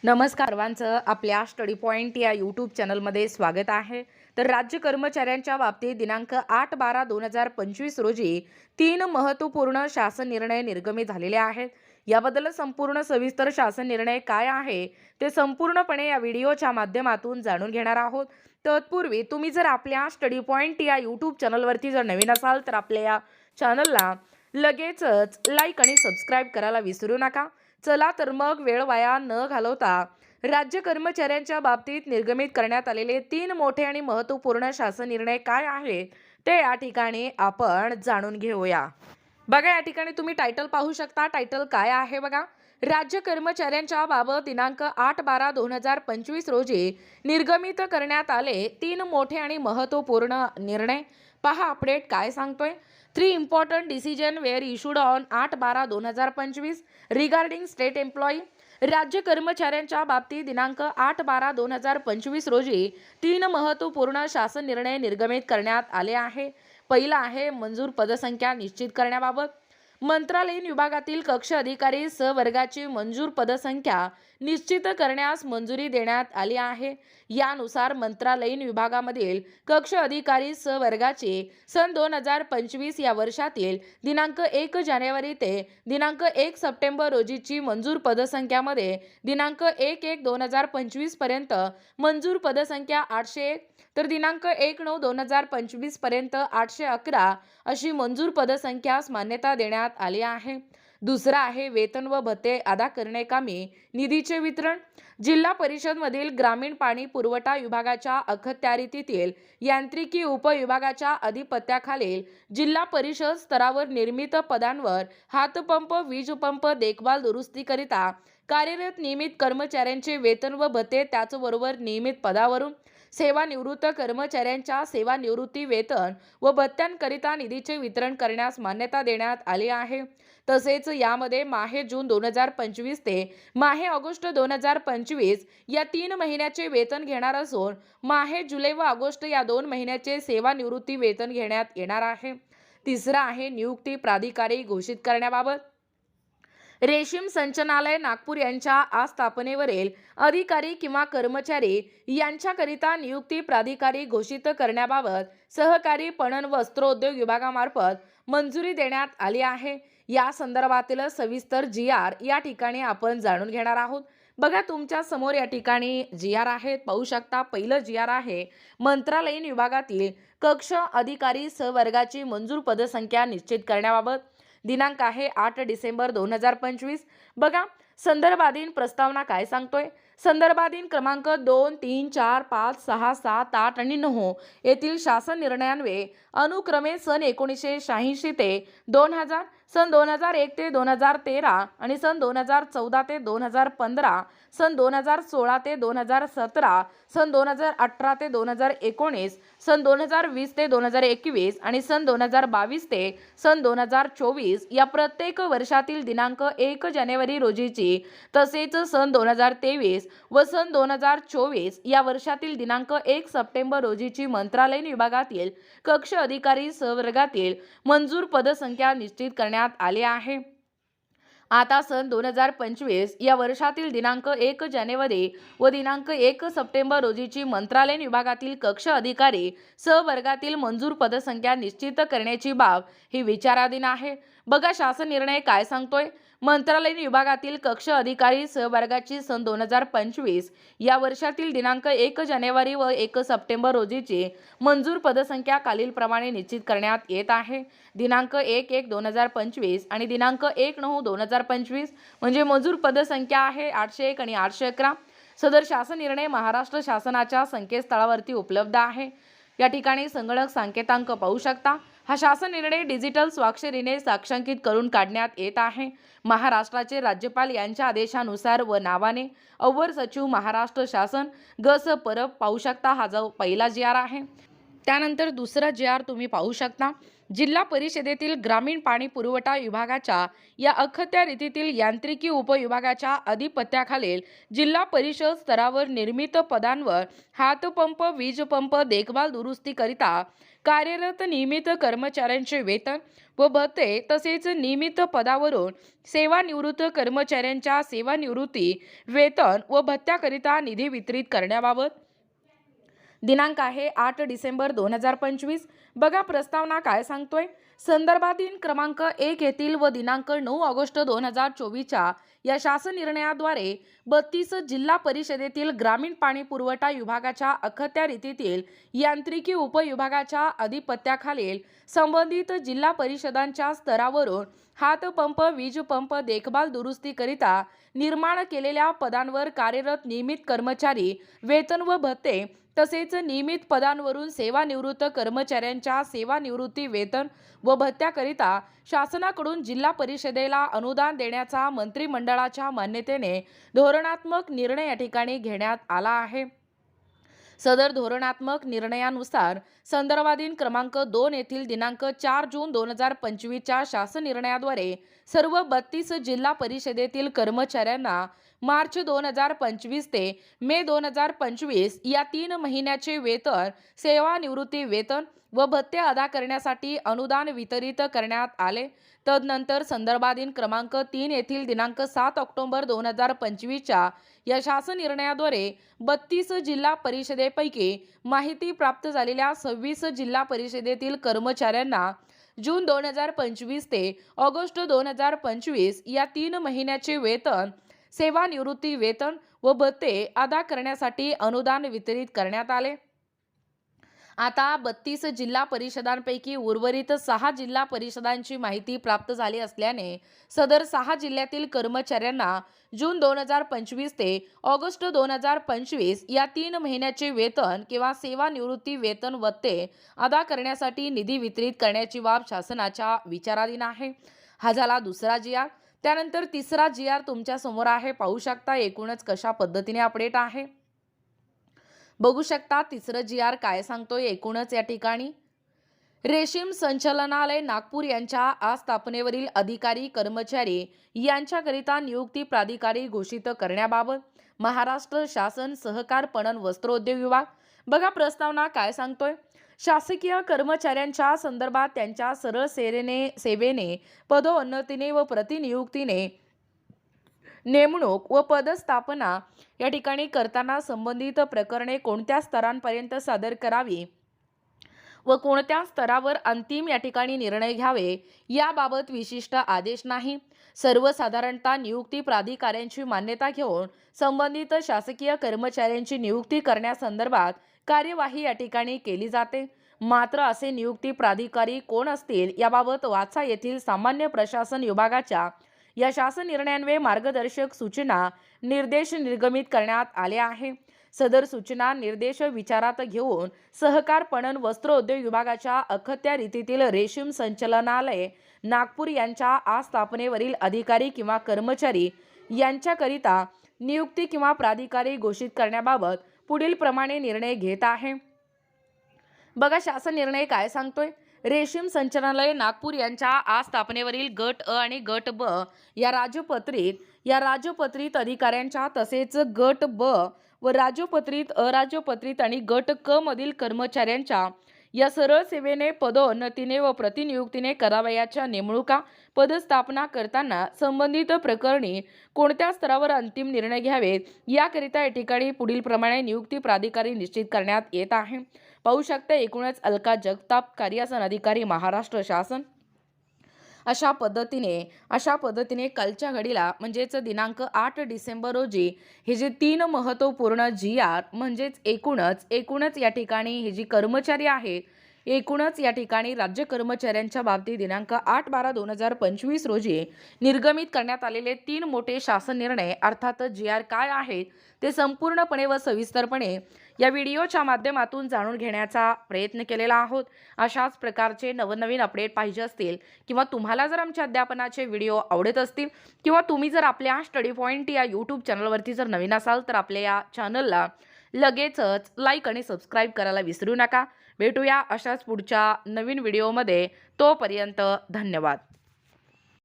नमस्कार सर्वांचं आपल्या स्टडी पॉइंट या यूट्यूब चॅनलमध्ये स्वागत आहे। तर राज्य कर्मचाऱ्यांच्या बाबतीत दिनांक 8/12/2025 रोजी 3 महत्त्वपूर्ण शासन निर्णय निर्गमित झालेले आहेत। याबद्दल संपूर्ण सविस्तर शासन निर्णय काय आहे ते संपूर्णपणे या व्हिडिओच्या माध्यमातून जाणून घेणार आहोत। तत्पूर्वी तुम्ही जर आपल्या स्टडी पॉइंट या यूट्यूब चॅनलवरती जर नवीन असाल तर आपल्या या चॅनलला लगेचच लाईक आणि सबस्क्राईब करायला विसरू नका। चला तर मग वेळ वाया न घालवता राज्य कर्मचाऱ्यांच्या बाबतीत निर्गमित करण्यात आलेले 3 मोठे आणि महत्त्वपूर्ण शासन निर्णय काय आहेत ते या ठिकाणी आपण जाणून घेऊया। बघा या ठिकाणी तुम्ही टायटल पाहू शकता। टायटल काय आहे बघा, राज्य कर्मचाऱ्यांच्या बाबत दिनांक 8/12/2025 रोजी निर्गमित करण्यात आले 3 मोठे आणि महत्त्वपूर्ण निर्णय। पहा अपडेट काय सांगतोय। 3 important decision were issued on 8/12/2025 regarding state employee। राज्य कर्मचाऱ्यांच्या बाबतीत दिनांक 8/12/2025 रोजी 3 महत्त्वपूर्ण शासन निर्णय निर्गमित करण्यात आले आहे। पहिला आहे मंजूर पदसंख्या निश्चित करण्याबाबत। मंत्रालयीन विभागातील कक्ष अधिकारी वर्गाची मंजूर पदसंख्या निश्चित करण्यास मंजुरी देण्यात आली आहे। यानुसार मंत्रालयीन विभागामधील कक्ष अधिकारी वर्गाची सन 2025 या वर्षातील दिनांक 1 जानेवारी ते दिनांक 1 सप्टेंबर रोजीची मंजूर पदसंख्यामध्ये दिनांक 1/1/2025 पर्यंत मंजूर पदसंख्या 801 तर दिनांक 1/9/2025 पर्यंत 811 अशी मंजूर पदसंख्यास मान्यता देण्यात आली आहे। दुसरा आहे वेतन व भत्ते अदा करण्याकामी निधीचे वितरण। जिल्हा परिषद मधील ग्रामीण पाणी पुरवठा विभागाच्या अखत्यारीतील यांत्रिकी उपविभागाच्या अधिपत्याखालील जिल्हा परिषद स्तरावर निर्मित पदांवर हातपंप वीज पंप देखभाल दुरुस्तीकरिता कार्यरत नियमित कर्मचाऱ्यांचे वेतन व भत्ते त्याचबरोबर नियमित पदावरून सेवानिवृत्त कर्मचाऱ्यांच्या सेवानिवृत्ती वेतन व भत्त्यांकरिता निधीचे वितरण करण्यास मान्यता देण्यात आली आहे। तसेच यामध्ये माहे जून 2025 ते माहे ऑगस्ट 2025 या 3 महिन्याचे वेतन घेणार असून माहे जुलै व ऑगस्ट या 2 महिन्याचे सेवानिवृत्ती वेतन घेण्यात येणार आहे। तिसरा आहे नियुक्ती प्राधिकारी घोषित करण्याबाबत। रेशीम संचालनालय नागपूर यांच्या आस्थापनेवरील अधिकारी किंवा कर्मचारी यांच्याकरिता नियुक्ती प्राधिकारी घोषित करण्याबाबत सहकारी पणन वस्त्रोद्योग विभागामार्फत मंजुरी देण्यात आली आहे। या संदर्भातील सविस्तर GR या ठिकाणी आपण जाणून घेणार आहोत। बघा तुमच्या समोर या ठिकाणी GR आहेत, पाहू शकता। पहिलं GR आहे मंत्रालयीन विभागातील कक्ष अधिकारी वर्गाची मंजूर पदसंख्या निश्चित करण्याबाबत। दिनांक आहे 8 डिसेंबर 2025। बघा संदर्भाधीन प्रस्तावना काय सांगतोय। संदर्भाधीन क्रमांक 2, 3, 4, 5, 6, 7, 8 आणि 9 येथील शासन निर्णयान्वये अनुक्रमे सन 1986 ते 2000, सन 2001 ते 2013 आणि सन 2014 ते 2015, सन 2016 ते 2017, सन 2018 ते 2019, सन 2020 ते 2021 आणि सन 2022 ते सन 2024 या प्रत्येक वर्षातील दिनांक 1 जानेवारी रोजीची तसेच सन 2023 व सन 2024 या वर्षातील दिनांक 1 सप्टेंबर रोजीची मंत्रालयीन विभागातील कक्ष अधिकारी वर्गातील मंजूर पदसंख्या निश्चित करण्यात आली आहे। आता सन 2025 या वर्षातील दिनांक 1 जानेवारी व दिनांक 1 सप्टेंबर रोजीची मंत्रालयीन विभागातील कक्ष अधिकारी वर्गातील मंजूर पदसंख्या निश्चित करण्याची बाब ही विचाराधीन आहे। बघा शासन निर्णय काय सांगतोय। मंत्रालयीन विभागातील कक्ष अधिकारी वर्गाची सन 2025 या वर्षातील दिनांक 1 जानेवारी व 1 सप्टेंबर रोजीची मंजूर पदसंख्या खालीलप्रमाणे निश्चित करण्यात येत आहे। दिनांक 1/1/2025 आणि दिनांक 1/9/2025 म्हणजे मंजूर पदसंख्या आहे 801 आणि 811। सदर शासन निर्णय महाराष्ट्र शासनाच्या संकेतस्थळावरती उपलब्ध आहे। या ठिकाणी संगणक संकेतांक पाहू शकता। हा शासन निर्णय डिजिटल स्वाक्षरीने साक्षांकित करून काढण्यात येत आहे। महाराष्ट्राचे राज्यपाल यांच्या आदेशानुसार व नावाने अवर सचिव महाराष्ट्र शासन गस परब पाहू शकता। हा जो पहिला GR आहे त्यानंतर दुसरा जे आर तुम्ही पाहू शकता, जिल्हा परिषदेतील ग्रामीण पाणी पुरवठा विभागाच्या या अखत्या रीतीतील यांत्रिकी उपविभागाच्या अधिपत्याखालील जिल्हा परिषद स्तरावर निर्मित पदांवर हातपंप, वीजपंप देखभाल दुरुस्तीकरिता कार्यरत नियमित कर्मचाऱ्यांचे वेतन व भत्ते तसेच नियमित पदावरून सेवानिवृत्त कर्मचाऱ्यांच्या सेवानिवृत्ती वेतन व भत्त्याकरिता निधी वितरित करण्याबाबत दिनांक आहे 8 डिसेंबर 2025। बघा प्रस्तावना काय सांगतोय। संदर्भातील क्रमांक 1 येथील व दिनांक 9 ऑगस्ट 2024च्या या शासन निर्णयाद्वारे 32 जिल्हा परिषदेतील ग्रामीण पाणी पुरवठा विभागाच्या अखत्या रीतीतील यांत्रिकी उपविभागाच्या अधिपत्याखालील संबंधित जिल्हा परिषदांच्या स्तरावरून हातपंप, वीजपंप देखभाल दुरुस्तीकरिता निर्माण केलेल्या पदांवर कार्यरत नियमित कर्मचारी वेतन व भत्ते तसेच नियमित पदांवरून सेवानिवृत्त कर्मचाऱ्यांच्या सेवानिवृत्ती वेतन व भत्त्याकरिता शासनाकडून जिल्हा परिषदेला अनुदान देण्याचा मंत्रिमंडळाच्या मान्यतेने धोरणात्मक निर्णय या ठिकाणी घेण्यात आला आहे। सदर धोरणात्मक निर्णयानुसार संदर्भाधीन क्रमांक 2 येथील दिनांक 4 जून 2025च्या शासन निर्णयाद्वारे सर्व 32 जिल्हा परिषदेतील कर्मचाऱ्यांना मार्च 2025 ते मे 2025 या 3 महिन्याचे वेतन, सेवानिवृत्ती वेतन व भत्ते अदा करण्यासाठी अनुदान वितरित करण्यात आले। तदनंतर संदर्भाधीन क्रमांक 3 येथील दिनांक 7 ऑक्टोबर 2025च्या या शासन निर्णयाद्वारे 32 जिल्हा परिषदेपैकी माहिती प्राप्त झालेल्या 26 जिल्हा परिषदेतील कर्मचाऱ्यांना जून 2025 ते ऑगस्ट 2025 या 3 महिन्याचे वेतन, सेवानिवृत्ती वेतन व भत्ते अदा करण्यासाठी अनुदान वितरित करण्यात आले। आता 32 जिल्हा परिषदांपैकी उर्वरित 6 जिल्हा परिषदांची माहिती प्राप्त झाली असल्याने सदर 6 जिल्ह्यातील कर्मचाऱ्यांना जून 2025 ते ऑगस्ट 2025 या 3 महिन्याचे वेतन किंवा सेवानिवृत्ती वेतन भत्ते अदा करण्यासाठी निधी वितरित करण्याची बाब शासनाच्या विचाराधीन आहे। हा झाला दुसरा जी आर। त्यानंतर तिसरा जी आर तुमच्या समोर आहे, पाहू शकता एकूणच कशा पद्धतीने अपडेट आहे। बघू शकता तिसरं जी आर काय सांगतोय एकूणच या ठिकाणी। रेशीम संचालनालय नागपूर यांच्या आस्थापनेवरील अधिकारी कर्मचारी यांच्याकरिता नियुक्ती प्राधिकारी घोषित करण्याबाबत महाराष्ट्र शासन सहकार पणन वस्त्रोद्योग विभाग। बघा प्रस्तावना काय सांगतोय। शासकीय कर्मचाऱ्यांच्या संदर्भात त्यांच्या सरळ सेवेने पदोन्नतीने व प्रतिनियुक्तीने नेमणूक व पदस्थापना या ठिकाणी करताना संबंधित प्रकरणे कोणत्या स्तरांपर्यंत सादर करावी व कोणत्या स्तरावर अंतिम या ठिकाणी निर्णय घ्यावे याबाबत विशिष्ट आदेश नाही। सर्वसाधारणतः नियुक्ती प्राधिकाऱ्यांची मान्यता घेऊन संबंधित शासकीय कर्मचाऱ्यांची नियुक्ती करण्यासंदर्भात कार्यवाही या ठिकाणी केली जाते। मात्र असे नियुक्ती प्राधिकारी कोण असतील याबाबत वाचा येथील सामान्य प्रशासन विभागाच्या या शासन निर्णयान्वये मार्गदर्शक सूचना निर्देश निर्गमित करण्यात आले आहे। सदर सूचना निर्देश विचारात घेऊन सहकार पणन वस्त्रोद्योग विभागाच्या अखत्या रीतीतील रेशीम संचालनालय नागपूर यांच्या आस्थापनेवरील अधिकारी किंवा कर्मचारी यांच्याकरिता नियुक्ती किंवा प्राधिकारी घोषित करण्याबाबत पुढील प्रमाणे निर्णय घेत आहे। बघा शासन निर्णय काय सांगतोय। रेशीम संचालनालय नागपूर यांच्या आस्थापनेवरील गट अ आणि गट ब या राजपत्रित अधिकाऱ्यांच्या तसेच गट ब व राजपत्रित, अराजपत्रित आणि गट क मधील कर्मचाऱ्यांच्या या सरळ सेवेने पदोन्नतीने व प्रतिनियुक्तीने करावयाच्या नेमणुका पदस्थापना करताना संबंधित प्रकरणी कोणत्या स्तरावर अंतिम निर्णय घ्यावेत याकरिता या ठिकाणी पुढील प्रमाणे नियुक्ती प्राधिकारी निश्चित करण्यात येत आहे। पाहू शकता एकूणच अलका जगताप, कार्यासन अधिकारी महाराष्ट्र शासन। अशा पद्धतीने कालच्या घडीला म्हणजेच दिनांक 8 डिसेंबर रोजी हे जे 3 महत्त्वपूर्ण जी आर म्हणजेच एकूणच या ठिकाणी हे जी कर्मचारी आहेत एकूणच या ठिकाणी राज्य कर्मचाऱ्यांच्या बाबतीत दिनांक 8/12/2025 रोजी निर्गमित करण्यात आलेले 3 मोठे शासन निर्णय अर्थात जी आर काय आहेत ते संपूर्णपणे व सविस्तरपणे या व्हिडिओच्या माध्यमातून जाणून घेण्याचा प्रयत्न केलेला आहोत। अशाच प्रकारचे नवनवीन अपडेट पाहिजे असतील किंवा तुम्हाला जर आमच्या अध्यापनाचे व्हिडिओ आवडत असतील किंवा तुम्ही जर आपल्या स्टडी पॉइंट या यूट्यूब चॅनलवरती जर नवीन असाल तर आपल्या या चॅनलला लगेचच लाईक आणि सबस्क्राईब करायला विसरू नका। भेटूया अशाच पुढच्या नवीन व्हिडिओमध्ये. तोपर्यंत धन्यवाद.